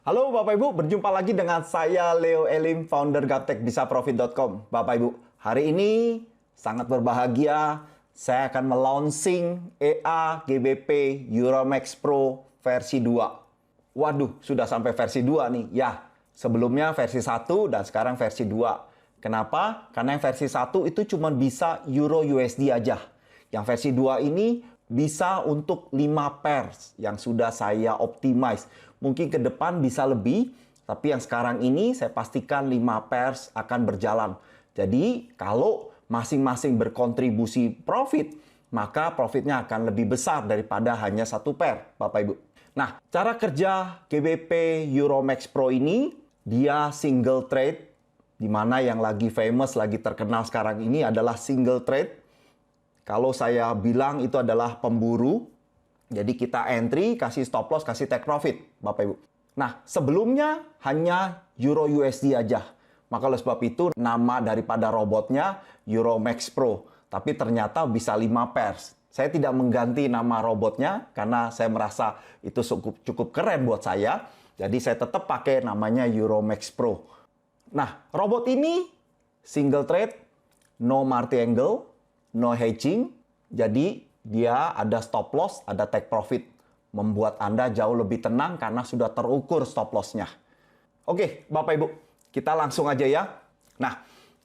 Halo Bapak Ibu, berjumpa lagi dengan saya Leo Elim, founder gaptekbisaprofit.com. Bapak Ibu, hari ini sangat berbahagia, saya akan melaunching EA GBP Euromax Pro versi 2. Waduh, sudah sampai versi 2 nih. Ya, sebelumnya versi 1 dan sekarang versi 2. Kenapa? Karena yang versi 1 itu cuma bisa Euro USD aja. Yang versi 2 ini bisa untuk 5 pairs yang sudah saya optimize. Mungkin ke depan bisa lebih, tapi yang sekarang ini saya pastikan 5 pairs akan berjalan. Jadi kalau masing-masing berkontribusi profit, maka profitnya akan lebih besar daripada hanya 1 pair, Bapak Ibu. Nah, cara kerja GBP Euromax Pro ini, dia single trade, di mana yang lagi famous, lagi terkenal sekarang ini adalah single trade. Kalau saya bilang itu adalah pemburu, jadi kita entry, kasih stop loss, kasih take profit, Bapak Ibu. Nah, sebelumnya hanya Euro USD aja. Maka oleh sebab itu nama daripada robotnya Euromax Pro. Tapi ternyata bisa 5 pairs. Saya tidak mengganti nama robotnya karena saya merasa itu cukup keren buat saya. Jadi saya tetap pakai namanya Euromax Pro. Nah, robot ini single trade, no multi angle, no hedging. Jadi dia ada stop loss, ada take profit. Membuat Anda jauh lebih tenang karena sudah terukur stop loss-nya. Oke, Bapak Ibu, kita langsung aja ya. Nah,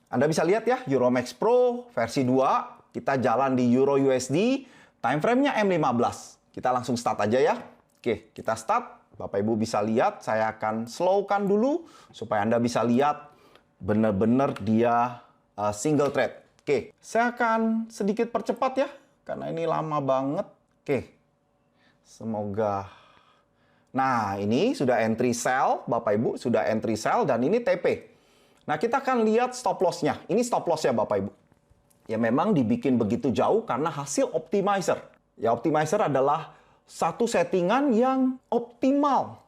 Anda bisa lihat ya, Euromax Pro versi 2. Kita jalan di Euro USD, time frame-nya M15. Kita langsung start aja ya. Oke, kita start. Bapak Ibu bisa lihat, saya akan slowkan dulu supaya Anda bisa lihat benar-benar dia single trade. Oke, saya akan sedikit percepat ya, karena ini lama banget. Oke, semoga. Nah, ini sudah entry sell, Bapak Ibu, sudah entry sell dan ini TP. Nah, kita akan lihat stop loss-nya. Ini stop loss ya, Bapak Ibu. Ya, memang dibikin begitu jauh karena hasil optimizer. Ya, optimizer adalah satu settingan yang optimal,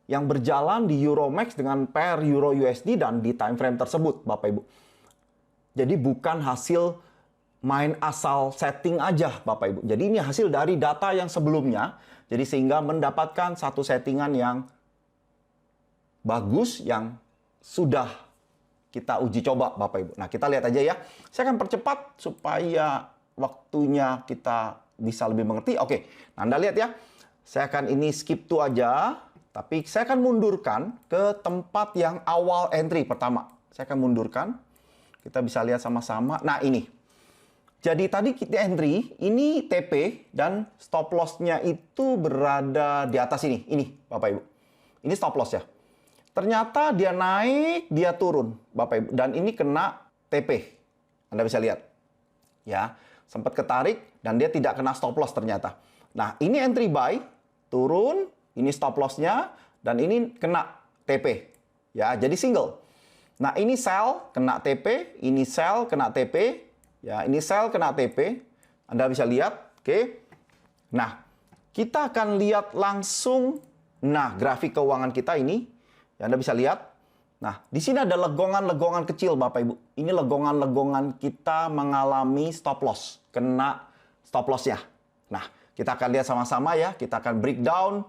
yang berjalan di Euromax dengan pair Euro USD dan di time frame tersebut, Bapak Ibu. Jadi bukan hasil main asal setting aja, Bapak Ibu. Jadi ini hasil dari data yang sebelumnya. Jadi sehingga mendapatkan satu settingan yang bagus, yang sudah kita uji coba, Bapak Ibu. Nah, kita lihat aja ya. Saya akan percepat supaya waktunya kita bisa lebih mengerti. Oke, nah Anda lihat ya. Saya akan ini skip to aja. Tapi saya akan mundurkan ke tempat yang awal entry pertama. Saya akan mundurkan. Kita bisa lihat sama-sama. Nah, ini. Jadi tadi kita entry, ini TP dan stop loss-nya itu berada di atas ini. Ini, Bapak Ibu. Ini stop loss ya. Ternyata dia naik, dia turun, Bapak Ibu. Dan ini kena TP. Anda bisa lihat. Ya, sempat ketarik dan dia tidak kena stop loss ternyata. Nah, ini entry buy, turun, ini stop loss-nya, dan ini kena TP. Ya, jadi single. Nah, ini sell, kena TP, ini sell, kena TP. Ya, ini sell kena TP. Anda bisa lihat, oke. Nah, kita akan lihat langsung. Nah, grafik keuangan kita ini, ya, Anda bisa lihat. Nah, di sini ada legongan-legongan kecil, Bapak Ibu. Ini legongan-legongan kita mengalami stop loss, kena stop loss-nya. Nah, kita akan lihat sama-sama ya. Kita akan breakdown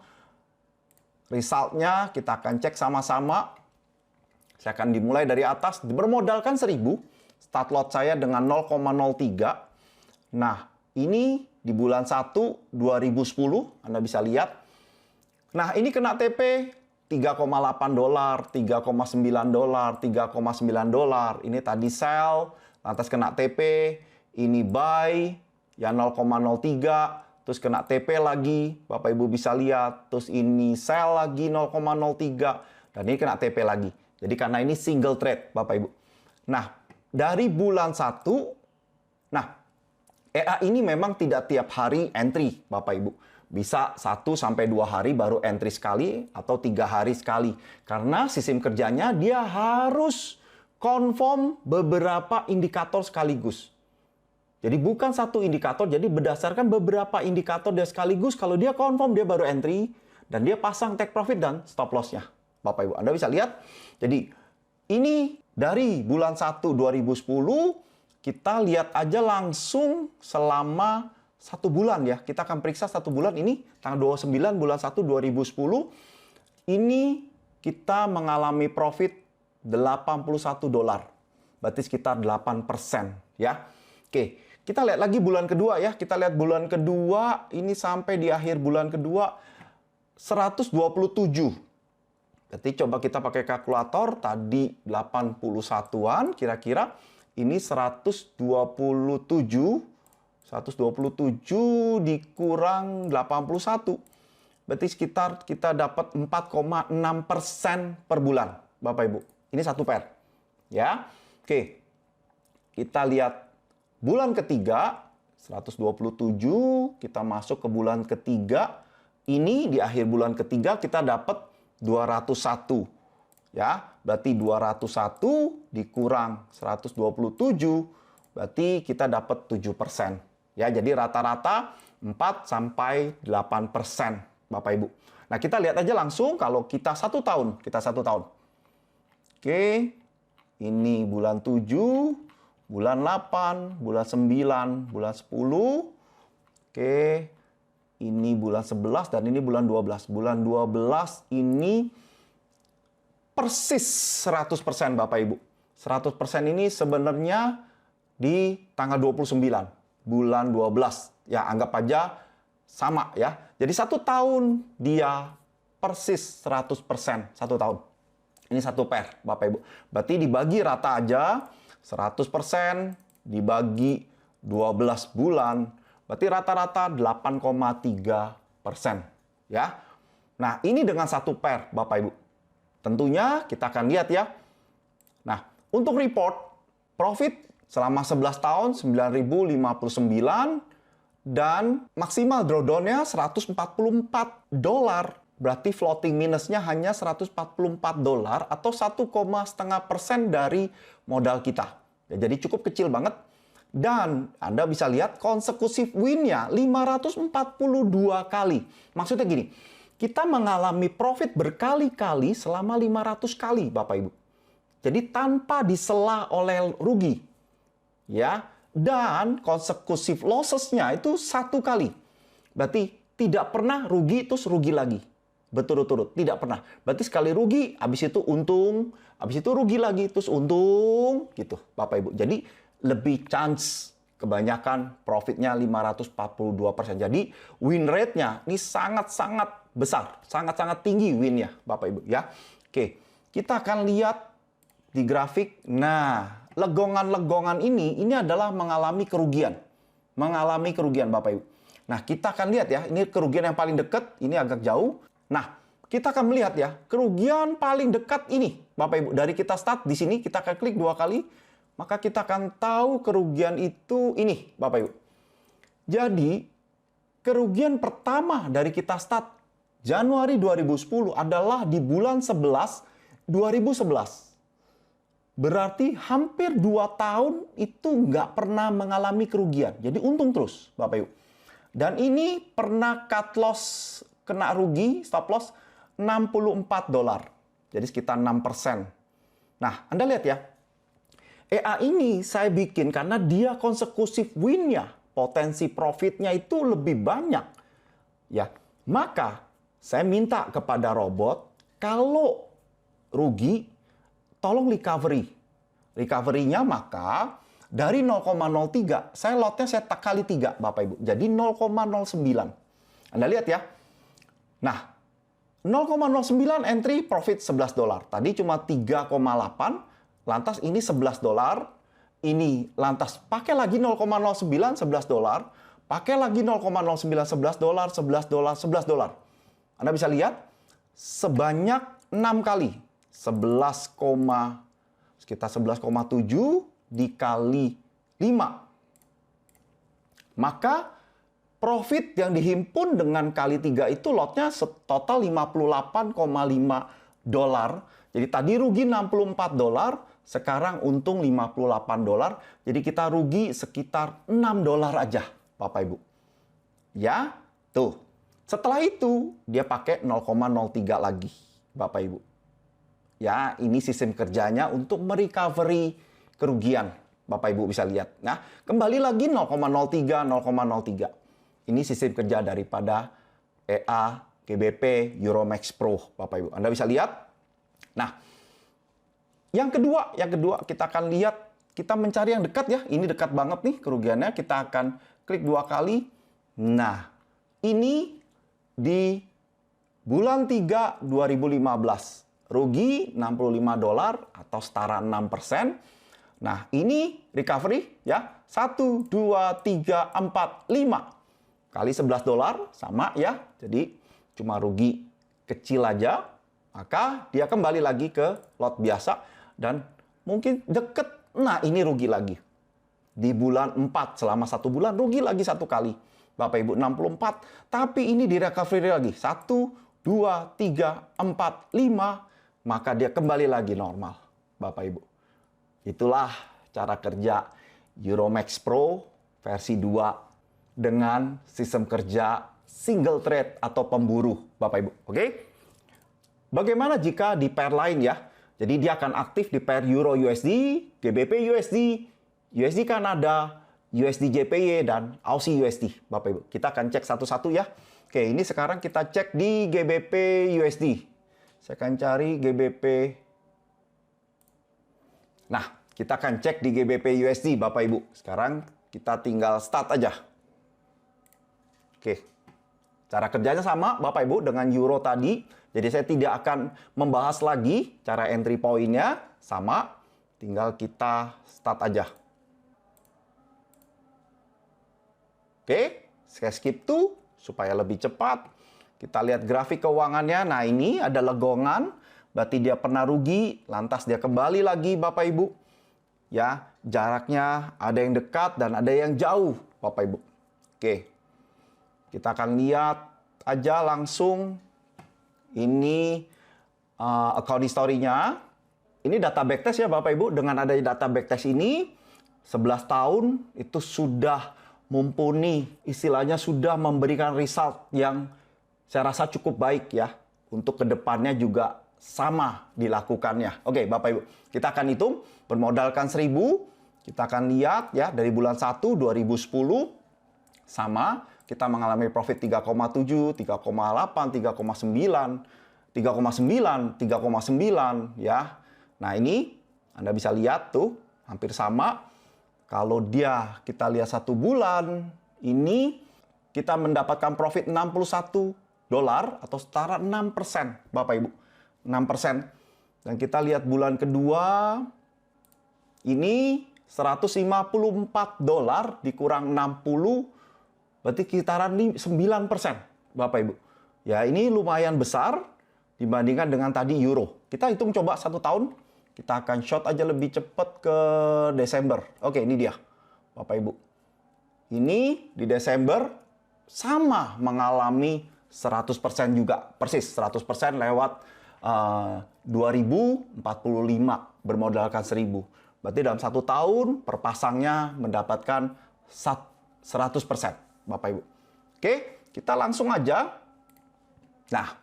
result-nya. Kita akan cek sama-sama. Saya akan dimulai dari atas. Bermodalkan 1000. Start lot saya dengan 0,03. Nah, ini di bulan 1 2010, Anda bisa lihat. Nah, ini kena TP 3,8 dolar, 3,9 dolar, 3,9 dolar. Ini tadi sell, lantas kena TP, ini buy, ya 0,03, terus kena TP lagi, Bapak Ibu bisa lihat. Terus ini sell lagi 0,03, dan ini kena TP lagi. Jadi karena ini single trade, Bapak Ibu. Nah, dari bulan 1, nah, EA ini memang tidak tiap hari entry, Bapak Ibu. Bisa 1-2 hari baru entry sekali, atau 3 hari sekali. Karena sistem kerjanya dia harus confirm beberapa indikator sekaligus. Jadi bukan satu indikator, jadi berdasarkan beberapa indikator dia sekaligus. Kalau dia confirm, dia baru entry, dan dia pasang take profit dan stop loss-nya. Bapak Ibu, Anda bisa lihat. Jadi, ini dari bulan 1 2010, kita lihat aja langsung selama 1 bulan ya. Kita akan periksa 1 bulan ini, tanggal 29 bulan 1 2010. Ini kita mengalami profit 81 dolar. Berarti sekitar 8% ya. Oke, kita lihat lagi bulan kedua ya. Kita lihat bulan kedua, ini sampai di akhir bulan kedua 127. Berarti coba kita pakai kalkulator, tadi 81-an kira-kira, ini 127 dikurang 81. Berarti sekitar kita dapat 4,6% per bulan, Bapak Ibu. Ini satu pair. Ya. Oke. Kita lihat bulan ketiga 127, kita masuk ke bulan ketiga. Ini di akhir bulan ketiga kita dapat 201. Ya, berarti 201 dikurang 127, berarti kita dapat 7%. Ya, jadi rata-rata 4 sampai 8%, Bapak Ibu. Nah, kita lihat aja langsung kalau kita 1 tahun, Oke, ini bulan 7, bulan 8, bulan 9, bulan 10. Oke, ini bulan 11 dan ini bulan 12. Bulan 12 ini persis 100%, Bapak Ibu. 100% ini sebenarnya di tanggal 29, bulan 12. Ya, anggap aja sama ya. Jadi 1 tahun dia persis 100%, 1 tahun. Ini satu pair, Bapak Ibu. Berarti dibagi rata aja, 100% dibagi 12 bulan, berarti rata-rata 8,3%. Ya. Nah, ini dengan satu pair, Bapak Ibu. Tentunya kita akan lihat ya. Nah, untuk report, profit selama 11 tahun 9.059 dan maksimal drawdown-nya 144 dolar. Berarti floating minusnya hanya 144 dolar atau 1,5% dari modal kita. Ya, jadi cukup kecil banget. Dan Anda bisa lihat konsekutif win-nya 542 kali. Maksudnya gini, kita mengalami profit berkali-kali selama 500 kali, Bapak Ibu. Jadi tanpa disela oleh rugi. Ya, dan konsekutif losses-nya itu 1 kali. Berarti tidak pernah rugi terus rugi lagi. Berturut-turut, tidak pernah. Berarti sekali rugi, habis itu untung, habis itu rugi lagi, terus untung, gitu, Bapak Ibu. Jadi lebih chance, kebanyakan profitnya 542%. Jadi win rate-nya ini sangat-sangat besar, sangat-sangat tinggi win-nya, Bapak Ibu. Ya, oke, kita akan lihat di grafik. Nah, legongan-legongan ini adalah mengalami kerugian, Bapak Ibu. Nah, kita akan lihat ya, ini kerugian yang paling dekat, ini agak jauh. Nah, kita akan melihat ya, kerugian paling dekat ini, Bapak Ibu. Dari kita start di sini, kita akan klik 2 kali, maka kita akan tahu kerugian itu ini, Bapak Ibu. Jadi, kerugian pertama dari kita start Januari 2010 adalah di bulan 11, 2011. Berarti hampir 2 tahun itu nggak pernah mengalami kerugian. Jadi untung terus, Bapak Ibu. Dan ini pernah cut loss, kena rugi, stop loss 64 dolar. Jadi sekitar 6%. Nah, Anda lihat ya. EA ini saya bikin karena dia konsekutif win-nya, potensi profitnya itu lebih banyak. Ya, maka saya minta kepada robot, kalau rugi, tolong recovery. Recovery-nya maka dari 0,03, saya lotnya saya kali 3, Bapak Ibu. Jadi 0,09. Anda lihat ya. Nah, 0,09 entry profit 11 dolar. Tadi cuma 3,8, lantas ini 11 dolar. Ini lantas pakai lagi 0,09, 11 dolar. Pakai lagi 0,09, 11 dolar, 11 dolar, 11 dolar. Anda bisa lihat sebanyak 6 kali. Sekitar 11,7 dikali 5. Maka profit yang dihimpun dengan kali 3 itu lotnya total 58,5 dolar. Jadi tadi rugi 64 dolar, sekarang untung 58 dolar. Jadi kita rugi sekitar 6 dolar aja, Bapak Ibu. Ya, tuh. Setelah itu dia pakai 0,03 lagi, Bapak Ibu. Ya, ini sistem kerjanya untuk merecovery kerugian. Bapak Ibu bisa lihat. Nah, kembali lagi 0,03, 0,03. Ini sistem kerja daripada EA, GBP, Euromax Pro, Bapak Ibu. Anda bisa lihat. Nah, yang kedua kita akan lihat, kita mencari yang dekat ya. Ini dekat banget nih kerugiannya. Kita akan klik 2 kali. Nah, ini di bulan 3 2015. Rugi $65 atau setara 6%. Nah, ini recovery ya. 1, 2, 3, 4, 5 kali $11 sama ya. Jadi cuma rugi kecil aja. Maka dia kembali lagi ke lot biasa dan mungkin deket. Nah, ini rugi lagi. Di bulan 4 selama 1 bulan rugi lagi 1 kali. Bapak Ibu 64. Tapi ini di recovery lagi. 1, 2, 3, 4, 5. Maka dia kembali lagi normal. Bapak Ibu. Itulah cara kerja Euromax Pro versi 2 dengan sistem kerja single trade atau pemburu, Bapak Ibu. Oke? Bagaimana jika di pair lain ya? Jadi dia akan aktif di pair Euro USD, GBP USD, USD Kanada, USD JPY, dan Aussie USD, Bapak Ibu. Kita akan cek satu-satu ya. Oke, ini sekarang kita cek di GBP USD. Saya akan cari GBP. Nah, kita akan cek di GBP USD, Bapak Ibu. Sekarang kita tinggal start aja. Oke. Cara kerjanya sama, Bapak Ibu, dengan euro tadi. Jadi saya tidak akan membahas lagi cara entry point-nya. Sama. Tinggal kita start aja. Oke. Saya skip to supaya lebih cepat. Kita lihat grafik keuangannya. Nah, ini ada legongan. Berarti dia pernah rugi. Lantas dia kembali lagi, Bapak Ibu. Ya, jaraknya ada yang dekat dan ada yang jauh, Bapak Ibu. Oke. Kita akan lihat aja langsung ini account history-nya. Ini data backtest ya Bapak Ibu. Dengan adanya data backtest ini 11 tahun itu sudah mumpuni, istilahnya sudah memberikan result yang saya rasa cukup baik ya. Untuk kedepannya juga sama dilakukannya. Oke Bapak Ibu, kita akan hitung bermodalkan 1.000. Kita akan lihat ya dari bulan 1 2010 sama. Kita mengalami profit 3,7, 3,8, 3,9, 3,9, 3,9 ya. Nah ini Anda bisa lihat tuh hampir sama. Kalau dia kita lihat 1 bulan ini kita mendapatkan profit $61 atau setara 6% Bapak Ibu. 6%. Dan kita lihat bulan kedua ini $154 dikurang 60 berarti kisaran 9%, Bapak Ibu. Ya, ini lumayan besar dibandingkan dengan tadi euro. Kita hitung coba 1 tahun. Kita akan short aja lebih cepat ke Desember. Oke, ini dia, Bapak Ibu. Ini di Desember sama mengalami 100% juga. Persis, 100% lewat 2045 bermodalkan 1.000. Berarti dalam 1 tahun perpasangnya mendapatkan 100%. Bapak Ibu. Oke, kita langsung aja. Nah,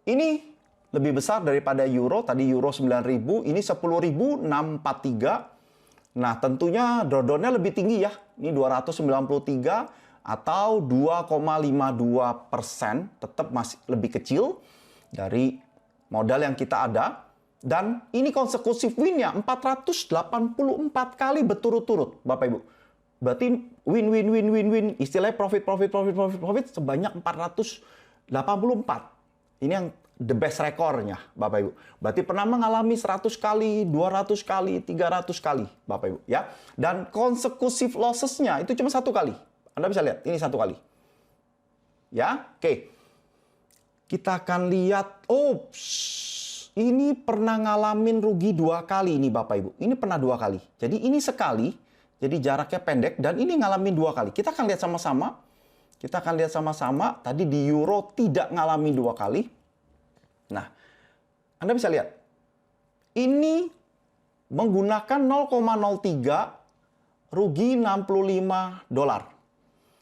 ini lebih besar daripada euro. Tadi euro 9.000, ini 10.643. Nah, tentunya drawdown-nya lebih tinggi ya. Ini 293 atau 2,52%. Tetap masih lebih kecil dari modal yang kita ada. Dan ini consecutive win-nya 484 kali berturut-turut, Bapak Ibu. Berarti win. Istilahnya profit sebanyak 484. Ini yang the best rekornya, Bapak Ibu. Berarti pernah mengalami 100 kali, 200 kali, 300 kali, Bapak Ibu. Ya. Dan consecutive losses-nya itu cuma 1 kali. Anda bisa lihat, ini 1 kali. Ya, oke. Kita akan lihat, ini pernah ngalamin rugi 2 kali ini, Bapak Ibu. Ini pernah 2 kali. Jadi ini sekali. Jadi jaraknya pendek dan ini ngalamin 2 kali. Kita akan lihat sama-sama. Tadi di euro tidak ngalamin 2 kali. Nah, Anda bisa lihat. Ini menggunakan 0,03 rugi $65.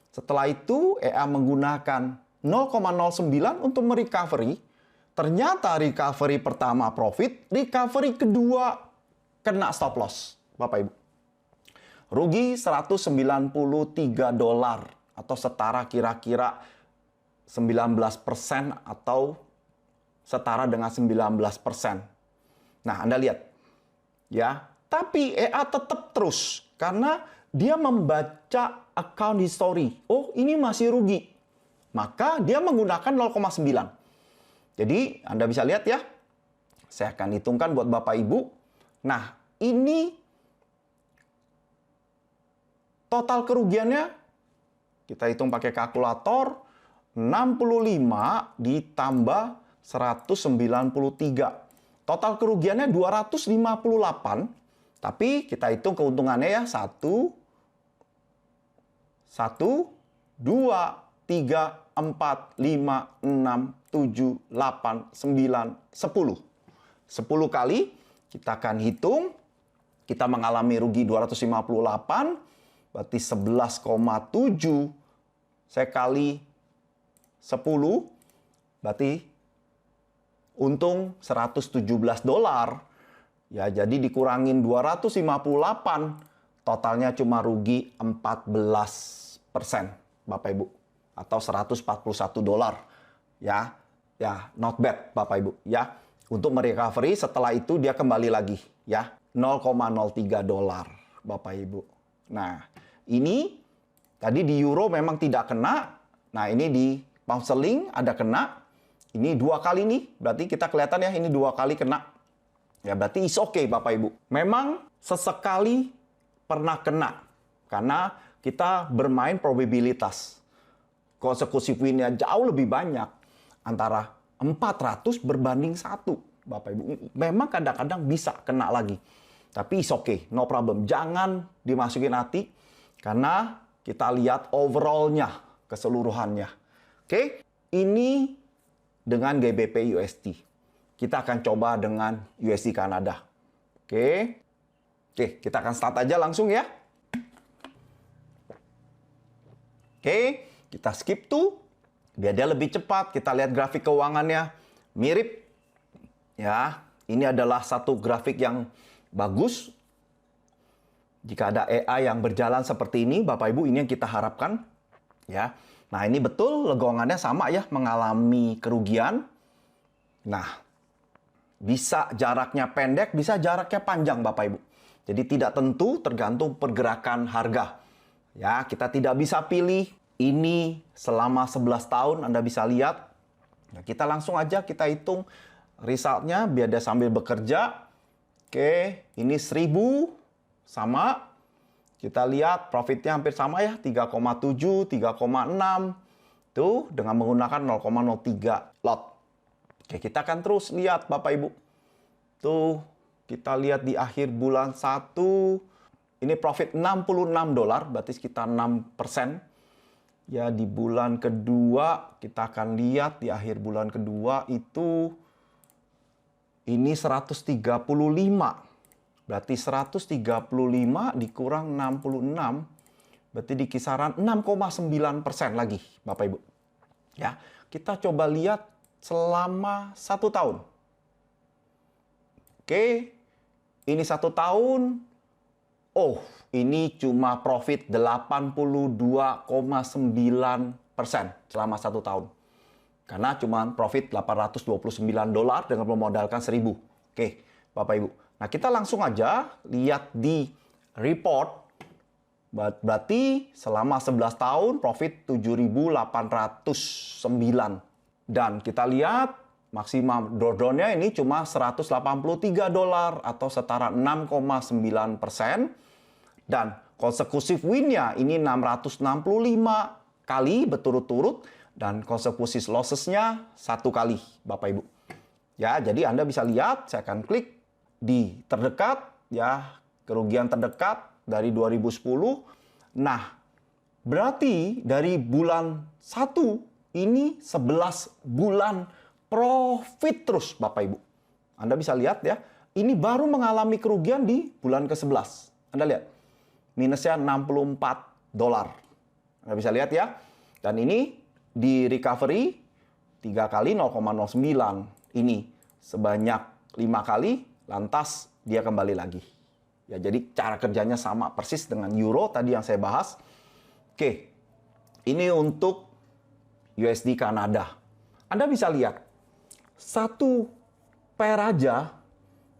Setelah itu EA menggunakan 0,09 untuk merecovery. Ternyata recovery pertama profit, recovery kedua kena stop loss, Bapak Ibu. Rugi $193 atau setara kira-kira 19% atau setara dengan 19%. Nah, Anda lihat. Ya, tapi EA tetap terus karena dia membaca account history. Oh, ini masih rugi. Maka dia menggunakan 0,9. Jadi, Anda bisa lihat ya. Saya akan hitungkan buat Bapak Ibu. Nah, ini total kerugiannya, kita hitung pakai kalkulator, 65 ditambah 193. Total kerugiannya 258, tapi kita hitung keuntungannya ya, 1, 2, 3, 4, 5, 6, 7, 8, 9, 10. 10 kali kita akan hitung, kita mengalami rugi 258, berarti 11,7 saya kali 10, berarti untung $117. Ya, jadi dikurangin 258, totalnya cuma rugi 14%, Bapak Ibu, atau $141. Ya, not bad, Bapak Ibu. Ya, untuk merecovery setelah itu dia kembali lagi, ya, $0,03, Bapak Ibu. Nah, ini tadi di euro memang tidak kena. Nah, ini di pound sterling ada kena. Ini 2 kali nih, berarti kita kelihatan ya, ini 2 kali kena. Ya, berarti is okay, Bapak Ibu. Memang sesekali pernah kena, karena kita bermain probabilitas. Consecutive win-nya jauh lebih banyak, antara 400 berbanding 1, Bapak Ibu. Memang kadang-kadang bisa kena lagi. Tapi is okay, no problem. Jangan dimasukin hati, karena kita lihat overall-nya, keseluruhannya. Oke, ini dengan GBP USD. Kita akan coba dengan USD Kanada. Oke, kita akan start aja langsung ya. Oke, kita skip tuh, biar dia lebih cepat. Kita lihat grafik keuangannya, mirip. Ya, ini adalah satu grafik yang bagus. Jika ada EA yang berjalan seperti ini, Bapak Ibu, ini yang kita harapkan. Ya, nah ini betul legongannya sama ya, mengalami kerugian. Nah, bisa jaraknya pendek, bisa jaraknya panjang, Bapak Ibu. Jadi tidak tentu, tergantung pergerakan harga. Ya, kita tidak bisa pilih ini selama 11 tahun, Anda bisa lihat. Nah, kita langsung aja kita hitung resultnya biar dia sambil bekerja. Oke, ini 1000 sama. Kita lihat profitnya hampir sama ya, 3,7, 3,6. Tuh, dengan menggunakan 0,03 lot. Oke, kita akan terus lihat Bapak Ibu. Tuh, kita lihat di akhir bulan 1. Ini profit $66, berarti sekitar 6%. Ya, di bulan kedua, kita akan lihat di akhir bulan kedua itu, ini 135. Berarti 135 dikurang 66, berarti di kisaran 6,9% lagi, Bapak Ibu. Ya, kita coba lihat selama 1 tahun. Oke, ini 1 tahun. Oh, ini cuma profit 82,9% selama 1 tahun. Karena cuma profit $829 dengan memodalkan 1.000. Oke, Bapak Ibu. Nah, kita langsung aja lihat di report. Berarti selama 11 tahun profit 7.809. Dan kita lihat maksimum drawdown-nya ini cuma $183 atau setara 6,9%. Dan consecutive win-nya ini 665 kali berturut-turut. Dan consecutive losses-nya 1 kali, Bapak Ibu. Ya, jadi Anda bisa lihat, saya akan klik di terdekat, ya, kerugian terdekat dari 2010. Nah, berarti dari bulan 1 ini 11 bulan profit terus, Bapak Ibu. Anda bisa lihat ya, ini baru mengalami kerugian di bulan ke-11. Anda lihat, minusnya $64. Anda bisa lihat ya. Dan ini di recovery 3 kali 0,09. Ini sebanyak 5 kali. Lantas dia kembali lagi. Ya, jadi cara kerjanya sama persis dengan euro tadi yang saya bahas. Oke, ini untuk USD Kanada. Anda bisa lihat, 1 pair aja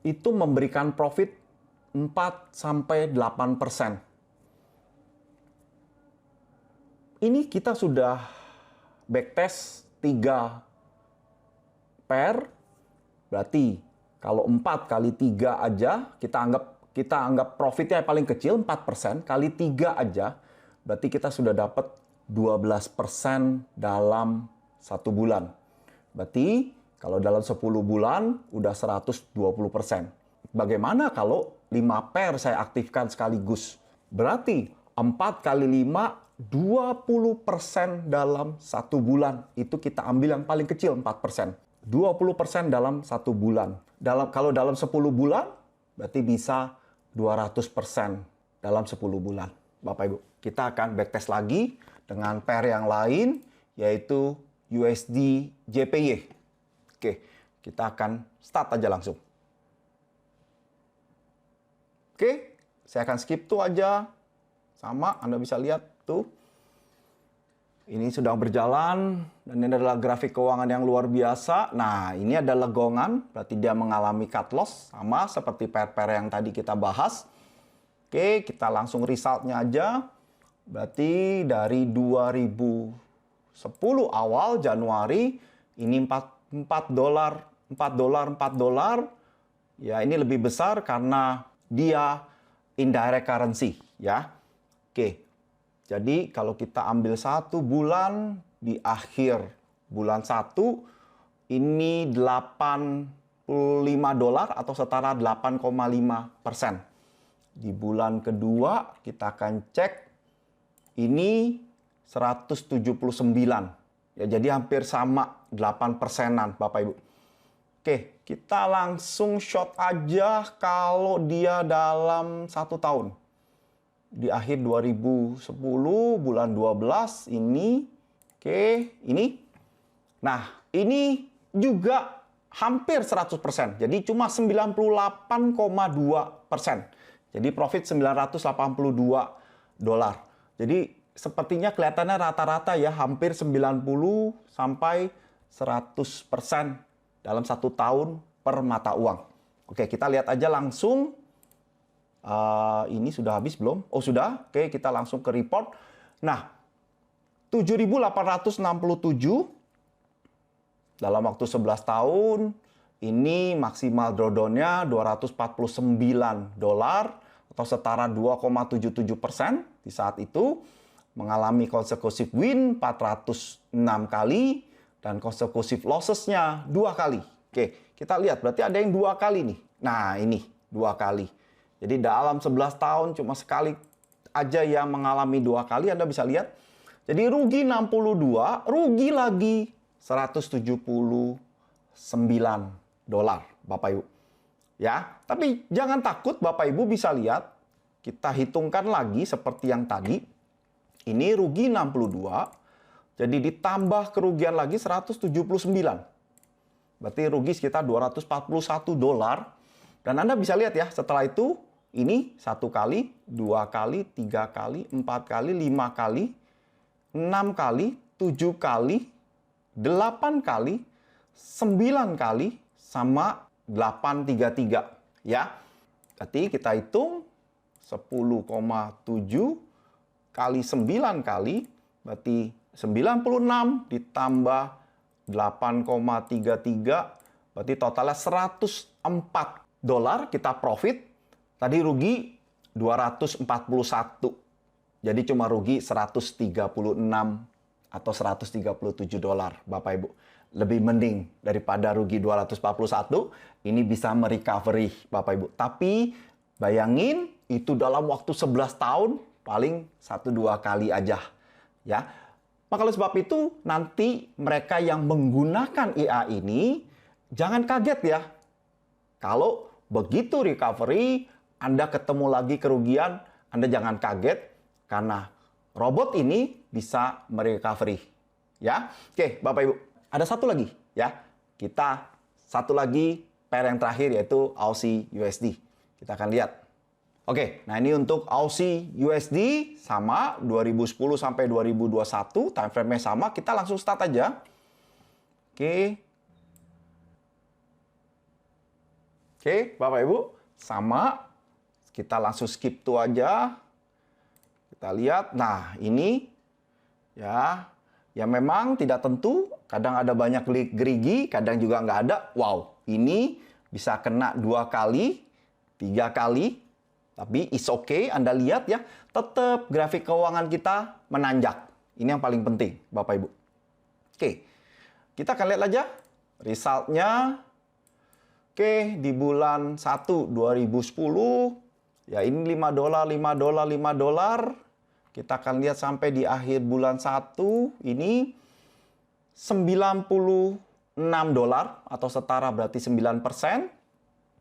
itu memberikan profit 4-8%. Ini kita sudah backtest 3 pair, berarti kalau 4 kali 3 aja, kita anggap profitnya paling kecil 4%, kali 3 aja, berarti kita sudah dapat 12% dalam 1 bulan. Berarti kalau dalam 10 bulan udah 120%. Bagaimana kalau 5 pair saya aktifkan sekaligus? Berarti 4 kali 5, 20% dalam 1 bulan. Itu kita ambil yang paling kecil 4%. 20% dalam 1 bulan. Kalau dalam 10 bulan, berarti bisa 200% dalam 10 bulan. Bapak Ibu, kita akan backtest lagi dengan pair yang lain, yaitu USD JPY. Oke, kita akan start aja langsung. Oke, saya akan skip tuh aja. Sama, Anda bisa lihat tuh. Ini sudah berjalan, dan ini adalah grafik keuangan yang luar biasa. Nah, ini ada legongan, berarti dia mengalami cut loss, sama seperti pair-pair yang tadi kita bahas. Oke, kita langsung resultnya aja. Berarti dari 2010 awal Januari, ini 4 dolar. Ya, ini lebih besar karena dia indirect currency, ya. Oke. Jadi kalau kita ambil 1 bulan, di akhir bulan 1, ini 85 dolar atau setara 8,5%. Di bulan kedua, kita akan cek, ini 179. Ya, jadi hampir sama, 8%-an Bapak Ibu. Oke, kita langsung short aja kalau dia dalam 1 tahun. Di akhir 2010, bulan 12, ini. Oke, ini. Nah, ini juga hampir 100%. Jadi cuma 98,2%. Jadi profit 982 dolar. Jadi sepertinya kelihatannya rata-rata ya, hampir 90 sampai 100% dalam 1 tahun per mata uang. Oke, kita lihat aja langsung. Ini sudah habis belum? Oh, sudah. Oke, kita langsung ke report. Nah, 7.867 dalam waktu 11 tahun. Ini maksimal drawdown-nya 249 dolar atau setara 2,77% di saat itu. Mengalami consecutive win 406 kali dan consecutive losses-nya 2 kali. Oke, kita lihat berarti ada yang 2 kali nih. Nah, ini 2 kali. Jadi dalam 11 tahun cuma sekali aja yang mengalami 2 kali, Anda bisa lihat. Jadi rugi 62, rugi lagi 179 dolar, Bapak Ibu. Ya, tapi jangan takut Bapak Ibu, bisa lihat. Kita hitungkan lagi seperti yang tadi. Ini rugi 62, jadi ditambah kerugian lagi 179. Berarti rugi sekitar 241 dolar. Dan Anda bisa lihat ya, setelah itu ini 1 kali, 2 kali, 3 kali, 4 kali, 5 kali, 6 kali, 7 kali, 8 kali, 9 kali, sama 833. Ya, berarti kita hitung 10,7 kali 9 kali, berarti 96 ditambah 8,33, berarti totalnya 104 dolar kita profit. Tadi rugi 241. Jadi cuma rugi 136 atau 137 dolar, Bapak Ibu. Lebih mending daripada rugi 241, ini bisa merecovery, Bapak Ibu. Tapi bayangin itu dalam waktu 11 tahun paling 1-2 kali aja, ya. Maka oleh sebab itu nanti mereka yang menggunakan IA ini jangan kaget ya. Kalau begitu recovery, Anda ketemu lagi kerugian, Anda jangan kaget karena robot ini bisa merecovery. Ya. Oke, Bapak Ibu. Ada satu lagi ya. Kita satu lagi pair yang terakhir yaitu Aussie USD. Kita akan lihat. Oke, nah ini untuk Aussie USD sama 2010 sampai 2021, time frame-nya sama. Kita langsung start aja. Oke. Oke, Bapak Ibu, sama. Kita langsung skip tuh aja. Kita lihat, nah ini ya memang tidak tentu. Kadang ada banyak gerigi, kadang juga nggak ada. Wow, ini bisa kena 2 kali, 3 kali. Tapi it's okay, Anda lihat ya, tetap grafik keuangan kita menanjak. Ini yang paling penting, Bapak Ibu. Oke, kita akan lihat aja resultnya. Oke, di bulan 1 2010, ya ini $5, $5, $5. Kita akan lihat sampai di akhir bulan 1, ini $96 atau setara berarti 9%.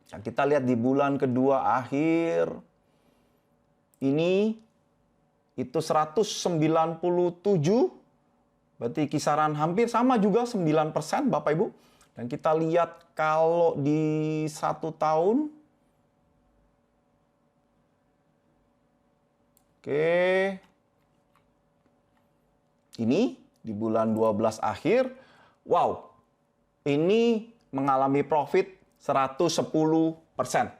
Nah, kita lihat di bulan kedua akhir, ini itu 197, berarti kisaran hampir sama juga 9% Bapak Ibu. Dan kita lihat kalau di 1 tahun, oke, ini di bulan 12 akhir, wow, ini mengalami profit 110%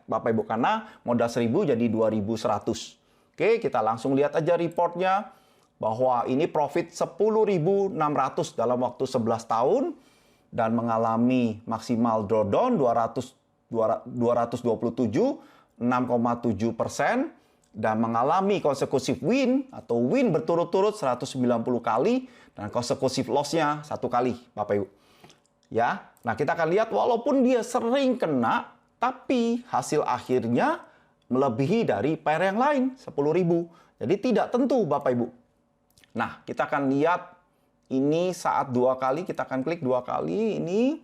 Bapak Ibu, karena modal 1.000 jadi 2.100. Oke, kita langsung lihat aja reportnya bahwa ini profit 10.600 dalam waktu 11 tahun dan mengalami maksimal drawdown 227, 6,7%, dan mengalami consecutive win atau win berturut-turut 190 kali dan consecutive loss-nya 1 kali Bapak Ibu. Ya, nah kita akan lihat walaupun dia sering kena, tapi hasil akhirnya melebihi dari pair yang lain, 10.000. Jadi tidak tentu Bapak Ibu. Nah, kita akan lihat ini saat 2 kali, kita akan klik 2 kali ini.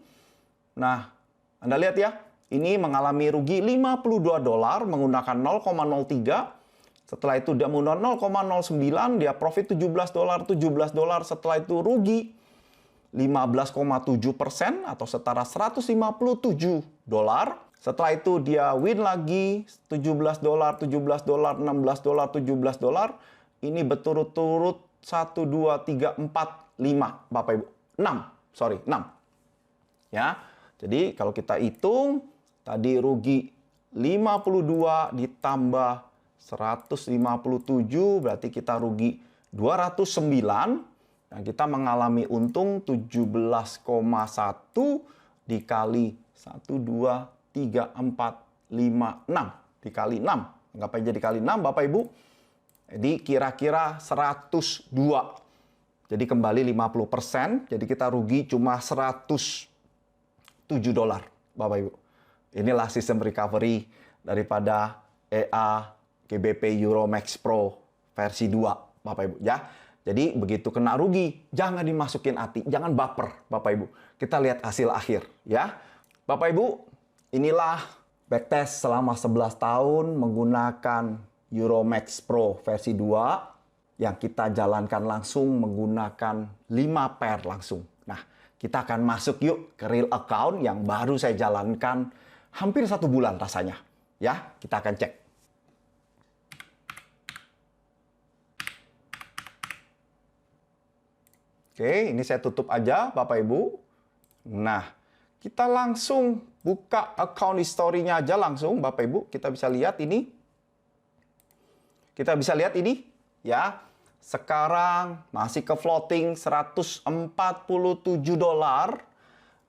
Nah, Anda lihat ya, ini mengalami rugi $52 menggunakan 0,03. Setelah itu dia menggunakan 0,09, dia profit $17. Setelah itu rugi 15,7% atau setara $157. Setelah itu dia win lagi $17, $16, $17. Ini berturut-turut 1, 2, 3, 4, 5 Bapak Ibu. 6. Ya. Jadi kalau kita hitung tadi rugi 52 ditambah 157 berarti kita rugi 209 dan kita mengalami untung 17,1 dikali 1, 2, 3, 4, 5, 6. Dikali 6. Anggap aja dikali 6 Bapak Ibu. Jadi kira-kira 102. Jadi kembali 50%. Jadi kita rugi cuma $107 Bapak Ibu. Inilah sistem recovery daripada EA GBP Euromax Pro versi 2 Bapak Ibu ya. Jadi begitu kena rugi, jangan dimasukin hati, jangan baper Bapak Ibu. Kita lihat hasil akhir ya. Bapak Ibu, inilah backtest selama 11 tahun menggunakan Euromax Pro versi 2 yang kita jalankan langsung menggunakan 5 pair langsung. Nah, kita akan masuk yuk ke real account yang baru saya jalankan hampir 1 bulan rasanya. Ya, kita akan cek. Oke, ini saya tutup aja Bapak Ibu. Nah, kita langsung buka account history-nya aja langsung Bapak Ibu. Kita bisa lihat ini. Kita bisa lihat ini ya. Sekarang masih ke floating $147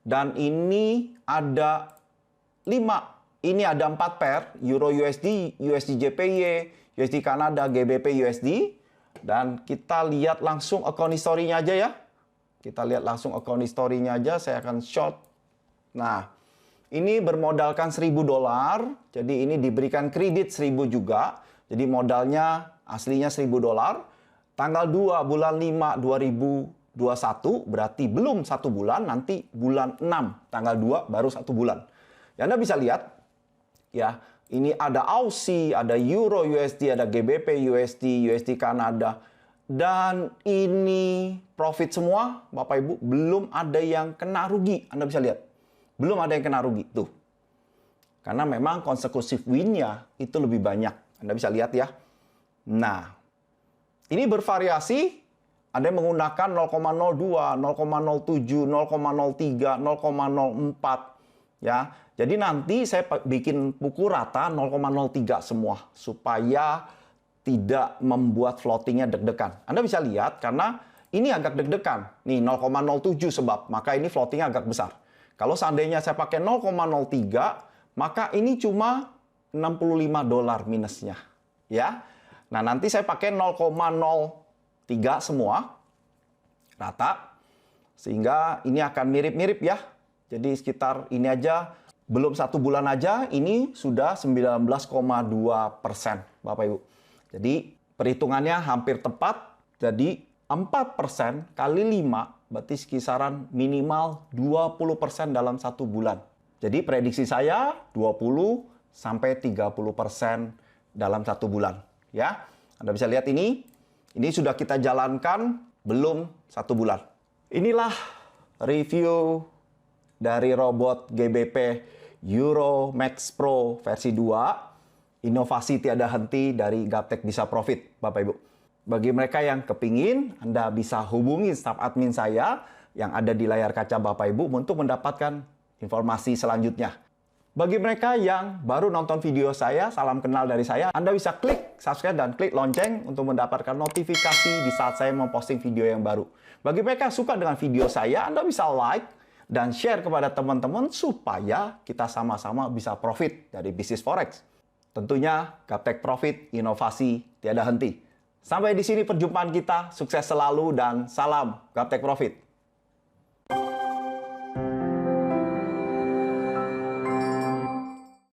dan ini ada 5. Ini ada 4 pair, Euro USD, USD JPY, USD Kanada, GBP USD. Dan kita lihat langsung account history-nya aja ya. Kita lihat langsung account history-nya aja. Saya akan short. Nah, ini bermodalkan $1.000. Jadi ini diberikan kredit 1.000 juga. Jadi modalnya aslinya $1.000. Tanggal 2 bulan 5 2021 berarti belum 1 bulan. Nanti bulan 6 tanggal 2 baru 1 bulan. Ya, Anda bisa lihat ya. Ini ada Aussie, ada Euro USD, ada GBP USD, USD Kanada. Dan ini profit semua, Bapak Ibu. Belum ada yang kena rugi. Anda bisa lihat. Belum ada yang kena rugi. Tuh. Karena memang consecutive win-nya itu lebih banyak. Anda bisa lihat ya. Nah, ini bervariasi. Ada yang menggunakan 0,02, 0,07, 0,03, 0,04. ya. Jadi nanti saya bikin pukul rata 0,03 semua supaya tidak membuat floatingnya deg-degan. Anda bisa lihat karena ini agak deg-degan. Nih 0,07 sebab, maka ini floatingnya agak besar. Kalau seandainya saya pakai 0,03, maka ini cuma $65 minusnya. Ya. Nah, nanti saya pakai 0,03 semua rata. Sehingga ini akan mirip-mirip ya. Jadi sekitar ini aja, belum 1 bulan aja, ini sudah 19,2%, Bapak Ibu. Jadi perhitungannya hampir tepat. Jadi 4% kali 5, berarti kisaran minimal 20% dalam 1 bulan. Jadi prediksi saya 20-30% dalam 1 bulan. Ya, Anda bisa lihat ini sudah kita jalankan belum 1 bulan. Inilah review dari robot GBP Euro Max Pro versi 2. Inovasi tiada henti dari Gaptek Bisa Profit, Bapak Ibu. Bagi mereka yang kepingin, Anda bisa hubungi staf admin saya yang ada di layar kaca Bapak Ibu untuk mendapatkan informasi selanjutnya. Bagi mereka yang baru nonton video saya, salam kenal dari saya. Anda bisa klik subscribe dan klik lonceng untuk mendapatkan notifikasi di saat saya memposting video yang baru. Bagi mereka yang suka dengan video saya, Anda bisa like dan share kepada teman-teman supaya kita sama-sama bisa profit dari bisnis forex. Tentunya Gaptek Profit, inovasi tiada henti. Sampai di sini perjumpaan kita. Sukses selalu dan salam Gaptek Profit.